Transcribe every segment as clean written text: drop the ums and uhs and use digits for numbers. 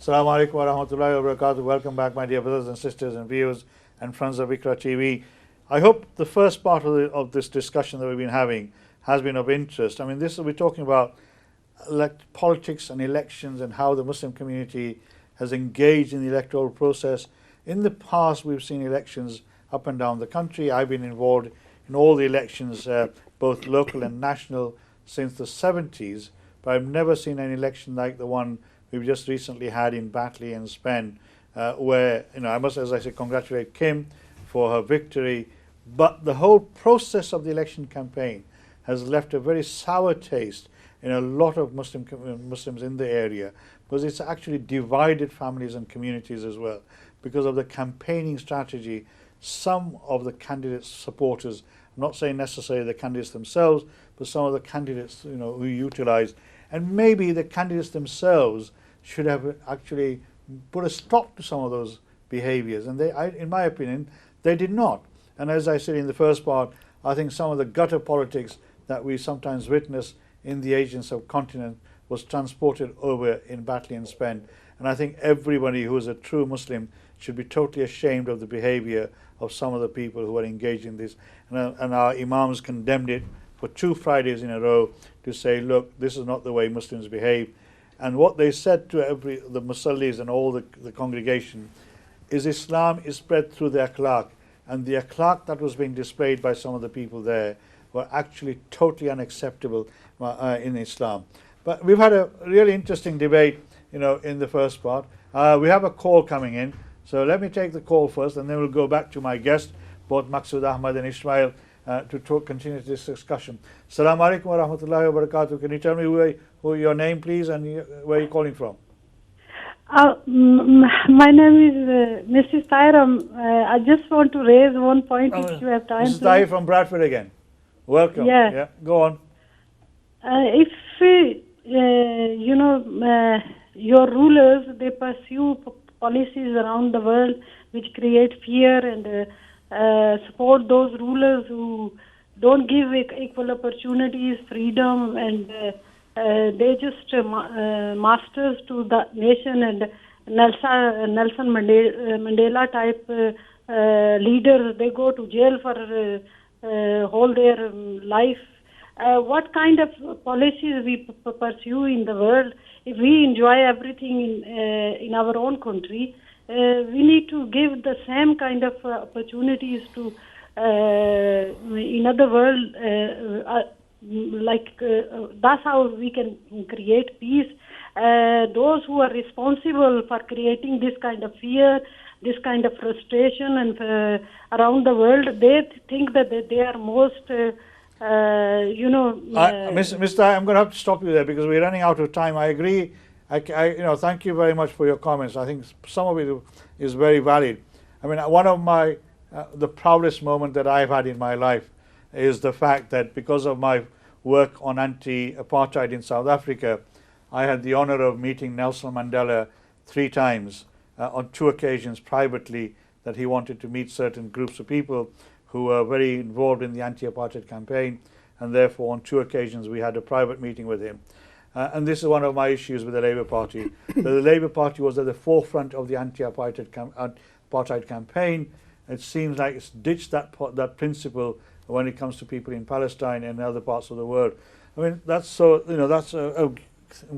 Assalamu alaikum wa rahmatullahi wa barakatuh. Welcome back, my dear brothers and sisters and viewers and friends of Ikra TV. I hope the first part of this discussion that we've been having has been of interest. I mean, we're talking about politics and elections and how the Muslim community has engaged in the electoral process. In the past, we've seen elections up and down the country. I've been involved in all the elections, both local and national, since the 70s, but I've never seen an election like the one we've just recently had in Batley and Spen, where, I must, as I say, congratulate Kim for her victory, but the whole process of the election campaign has left a very sour taste in a lot of Muslims in the area, because it's actually divided families and communities as well. Because of the campaigning strategy, some of the candidates' supporters, I'm not saying necessarily the candidates themselves, but some of the candidates who utilised, and maybe the candidates themselves should have actually put a stop to some of those behaviours, and in my opinion, they did not. And as I said in the first part, I think some of the gutter politics that we sometimes witness in the Asian subcontinent was transported over in Batley and Spen. And I think everybody who is a true Muslim should be totally ashamed of the behaviour of some of the people who are engaged in this. And our Imams condemned it for 2 Fridays in a row to say, look, this is not the way Muslims behave. And what they said to the Musallis and all the congregation is Islam is spread through the akhlaq. And the akhlaq that was being displayed by some of the people there were actually totally unacceptable in Islam. But we've had a really interesting debate, in the first part. We have a call coming in, so let me take the call first, and then we'll go back to my guest, both Maqsood Ahmad and Ismail, to continue this discussion. Assalamu alaikum wa rahmatullahi wa barakatuh. Can you tell me who your name, please, and where you're calling from? My name is Mrs. Tyram. I just want to raise one point if you have time. Mrs. Tyram from Bradford again. Welcome. Yeah. Go on. If your rulers, they pursue policies around the world which create fear and support those rulers who don't give equal opportunities, freedom, and they just masters to the nation, and Nelson Mandela type leaders, they go to jail for whole their life. What kind of policies we pursue in the world? If we enjoy everything in our own country, we need to give the same kind of opportunities to in other world. That's how we can create peace. Those who are responsible for creating this kind of fear, this kind of frustration, and around the world, they think that they are most. Mr. I'm going to have to stop you there because we're running out of time. I agree. Thank you very much for your comments. I think some of it is very valid. I mean, one of the proudest moment that I've had in my life is the fact that because of my work on anti-apartheid in South Africa, I had the honor of meeting Nelson Mandela 3 times, on 2 occasions privately, that he wanted to meet certain groups of people who were very involved in the anti-apartheid campaign, and therefore on 2 occasions we had a private meeting with him. And this is one of my issues with the Labour Party. The Labour Party was at the forefront of the anti-apartheid campaign. It seems like it's ditched that principle when it comes to people in Palestine and other parts of the world. I mean, that's so, I'm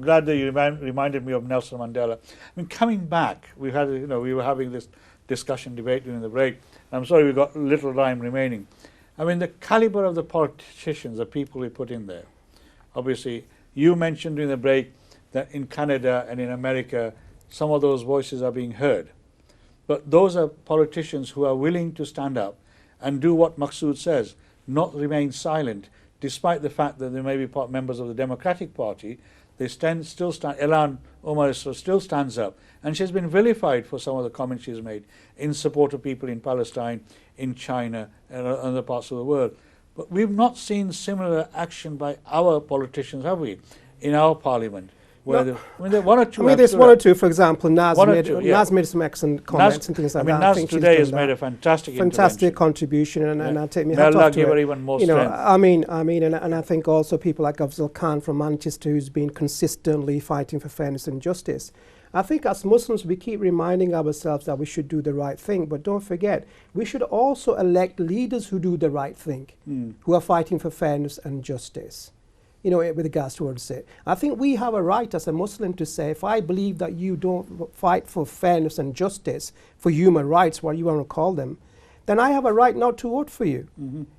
glad that you reminded me of Nelson Mandela. I mean, coming back, we were having this discussion debate during the break. I'm sorry we've got little time remaining. I mean, the caliber of the politicians, the people we put in there. Obviously, you mentioned during the break that in Canada and in America, some of those voices are being heard. But those are politicians who are willing to stand up and do what Maqsood says, not remain silent, despite the fact that they may be members of the Democratic Party. They still stand. Ilhan Omar still stands up, and she's been vilified for some of the comments she's made in support of people in Palestine, in China, and other parts of the world. But we've not seen similar action by our politicians, have we, in our parliament? Where no. There are 1 or 2. There's 1 or 2, for example. Naz made some excellent comments and things like that. Naz today has made a fantastic contribution, and I take my hat off to Allah give her even more strength. And I think also people like Afzal Khan from Manchester, who's been consistently fighting for fairness and justice. I think as Muslims, we keep reminding ourselves that we should do the right thing, but don't forget, we should also elect leaders who do the right thing, who are fighting for fairness and justice. You know, with regards to what to say. I think we have a right as a Muslim to say, if I believe that you don't fight for fairness and justice, for human rights, what you want to call them, then I have a right not to vote for you.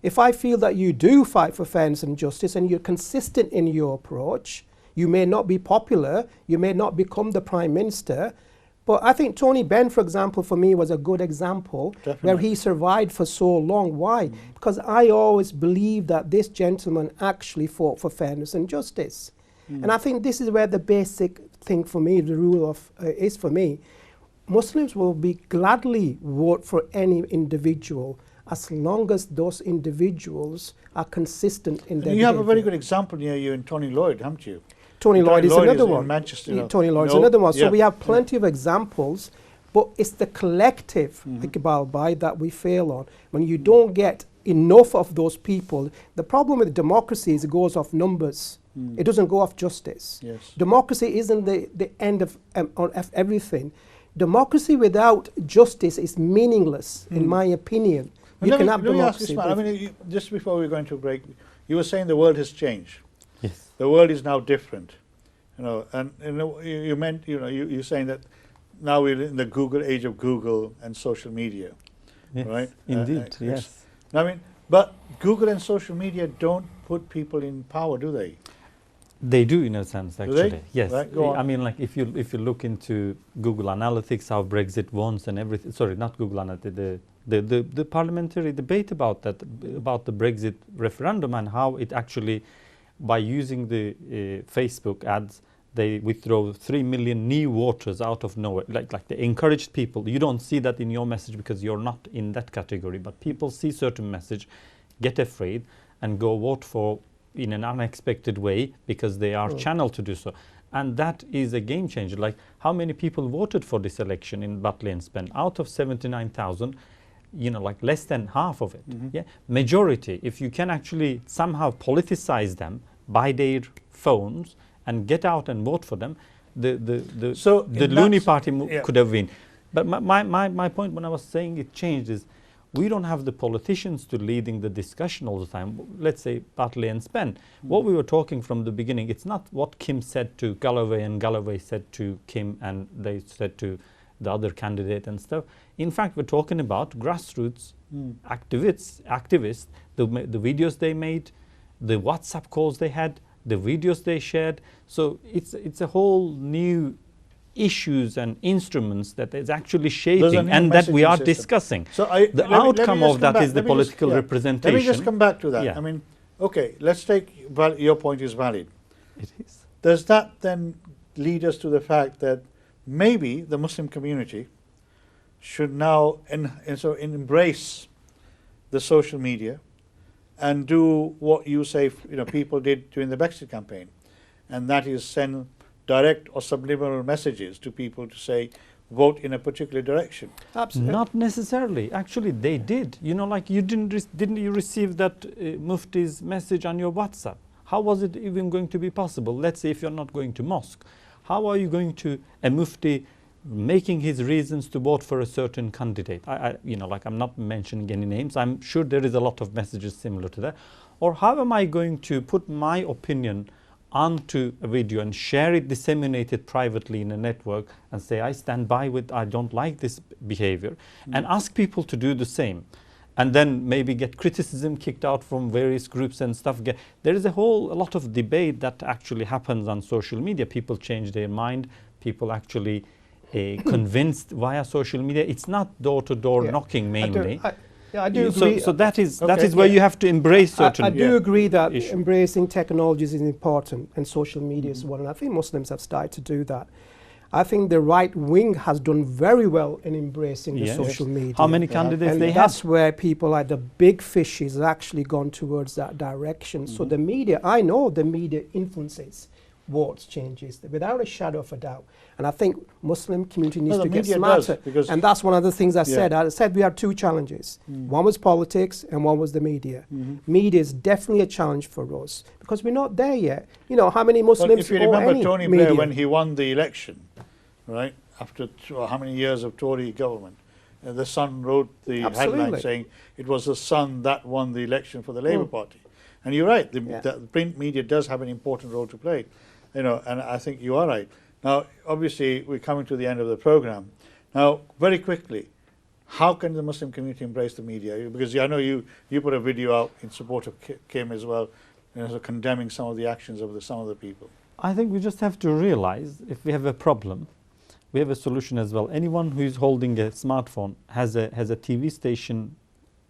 If I feel that you do fight for fairness and justice and you're consistent in your approach, you may not be popular, you may not become the Prime Minister, but I think Tony Benn, for example, for me was a good example where he survived for so long. Why? Because I always believe that this gentleman actually fought for fairness and justice. And I think this is where the basic thing for me, the rule of is for me. Muslims will be gladly vote for any individual as long as those individuals are consistent in their You have a very behavior. good example near you in Tony Lloyd, haven't you? Tony Lloyd is another in one. Manchester. Tony Lloyd is another one. So we have plenty of examples, but it's the collective, Iqbal Bhai, that we fail on. When you don't get enough of those people, the problem with democracy is it goes off numbers. It doesn't go off justice. Yes. Democracy isn't the end of everything. Democracy without justice is meaningless, in my opinion. You can have democracy. I mean, just before we go into a break, you were saying the world has changed. Yes. The world is now different, you know, and you know, you meant, you know, you're saying that now we're in the Google age of Google and social media, Yes, right? indeed, yes. I mean, but Google and social media don't put people in power, do they? They do, in a sense, actually. they? Yes. Right, go on. I mean, like if you look into Google Analytics, how Brexit won and everything. Sorry, not Google Analytics. The parliamentary debate about that, about the Brexit referendum, and how it actually, by using the Facebook ads, they withdraw 3 million new voters out of nowhere. Like they encouraged people. You don't see that in your message because you're not in that category. But people see certain message, get afraid, and go vote for in an unexpected way because they are channeled to do so. And that is a game changer. Like how many people voted for this election in Batley and Spen? Out of 79,000, you know, like less than half of it. Yeah, majority. If you can actually somehow politicize them by their phones and get out and vote for them, the Looney Party could have won. But my point when I was saying it changed is we don't have the politicians to leading the discussion all the time. Let's say Batley and Spen. What we were talking from the beginning, it's not what Kim said to Galloway and Galloway said to Kim and they said to the other candidate and stuff. In fact, we're talking about grassroots activists, the videos they made, the WhatsApp calls they had, the videos they shared. So it's a whole new issues and instruments that is actually shaping and that we are discussing. So the outcome of that is the political representation. Let me just come back to that. Yeah. I mean, okay, let's take your point is valid. It is. Does that then lead us to the fact that maybe the Muslim community should now embrace the social media and do what you say, you know, people did during the Brexit campaign, and that is send direct or subliminal messages to people to say, vote in a particular direction? Absolutely. Not necessarily. Actually, they did. You know, like you didn't you receive that Mufti's message on your WhatsApp? How was it even going to be possible? Let's say if you're not going to mosque, how are you going to a Mufti making his reasons to vote for a certain candidate? You know, like I'm not mentioning any names. I'm sure there is a lot of messages similar to that. Or how am I going to put my opinion onto a video and share it, disseminate it privately in a network and say I stand by with, I don't like this behavior, and ask people to do the same, and then maybe get criticism kicked out from various groups and stuff. There is a lot of debate that actually happens on social media. People change their mind, people actually convinced via social media. It's not door-to-door knocking mainly. I do agree. So that is where you have to embrace certain. I do agree that embracing technologies is important, and social media is one. And I think Muslims have started to do that. I think the right wing has done very well in embracing the social media. How many candidates and they have? that's where people like the big fishes have actually gone towards that direction. So the media, I know the media influences votes changes without a shadow of a doubt. And I think Muslim community needs to get smarter. And that's one of the things I said. I said we had two challenges. One was politics and one was the media. Media is definitely a challenge for us because we're not there yet. You know, how many Muslims if you remember Tony Blair when he won the election, right? After how many years of Tory government? The Sun wrote the headline Absolutely. saying it was the Sun that won the election for the Labour Party. And you're right, Yeah. the print media does have an important role to play, and I think you are right. Now, obviously, we're coming to the end of the program. Now, very quickly, how can the Muslim community embrace the media? Because I know you put a video out in support of Kim as well, so condemning some of the actions of some of the people. I think we just have to realize if we have a problem, we have a solution as well. Anyone who is holding a smartphone has a TV station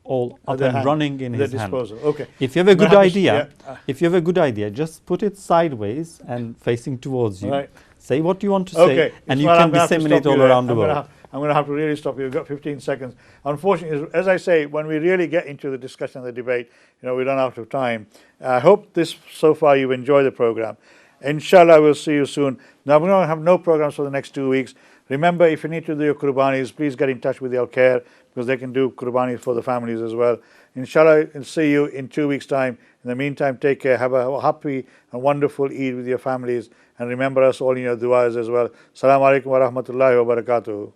all up and running in his hand. Okay. If you have a good idea, just put it sideways and facing towards you. Right. Say what you want to say, and you can disseminate all around the world. I'm going to have to really stop you. You've got 15 seconds. Unfortunately, as I say, when we really get into the discussion and the debate, we run out of time. I hope so far you've enjoyed the program. Inshallah, we'll see you soon. Now, we're going to have no programs for the next 2 weeks. Remember, if you need to do your Qurbanis, please get in touch with Al Care, because they can do Qurbanis for the families as well. Inshallah, I'll see you in 2 weeks' time. In the meantime, take care. Have a happy and wonderful Eid with your families. And remember us all in your du'as as well. Assalamu alaikum wa rahmatullahi wa barakatuh.